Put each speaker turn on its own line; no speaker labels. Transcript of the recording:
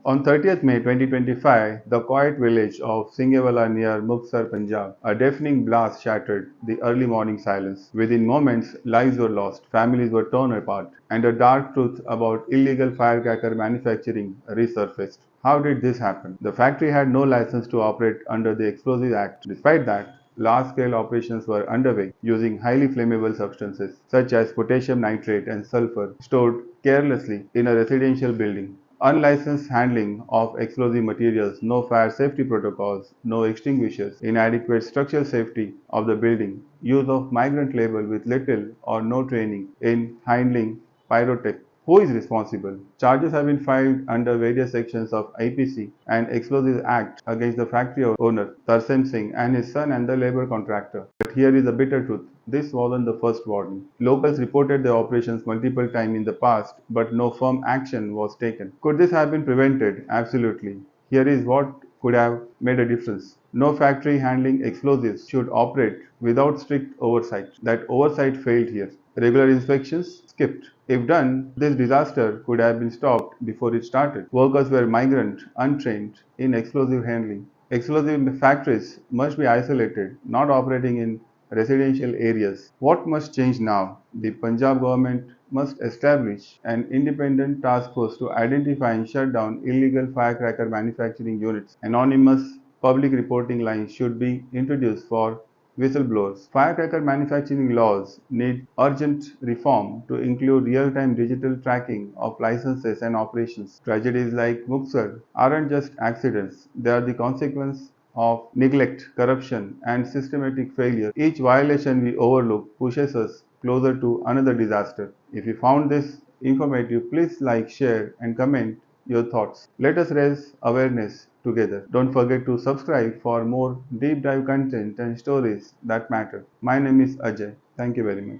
On 30th May 2025, the quiet village of Singhewala near Muktsar, Punjab, a deafening blast shattered the early morning silence. Within moments, lives were lost, families were torn apart, and a dark truth about illegal firecracker manufacturing resurfaced. How did this happen? The factory had no license to operate under the Explosives Act. Despite that, large-scale operations were underway using highly flammable substances such as potassium nitrate and sulfur stored carelessly in a residential building. Unlicensed handling of explosive materials, no fire safety protocols, no extinguishers, inadequate structural safety of the building, use of migrant labor with little or no training in handling pyrotech. Who is responsible? Charges have been filed under various sections of IPC and Explosives Act against the factory owner Tarsem Singh and his son and the labor contractor. But here is the bitter truth. This wasn't the first warning. Locals reported the operations multiple times in the past, but no firm action was taken. Could this have been prevented? Absolutely. Here is what could have made a difference. No factory handling explosives should operate without strict oversight. That oversight failed here. Regular inspections skipped. If done, this disaster could have been stopped before it started. Workers were migrant, untrained in explosive handling. Explosive factories must be isolated, not operating in residential areas. What must change now? The Punjab government must establish an independent task force to identify and shut down illegal firecracker manufacturing units. Anonymous public reporting lines should be introduced for whistleblowers. Firecracker manufacturing laws need urgent reform to include real-time digital tracking of licenses and operations. Tragedies like Muktsar aren't just accidents, they are the consequence of neglect, corruption, and systematic failure. Each violation we overlook pushes us closer to another disaster. If you found this informative, please like, share, and comment your thoughts. Let us raise awareness together. Don't forget to subscribe for more deep dive content and stories that matter. My name is Ajay. Thank you very much.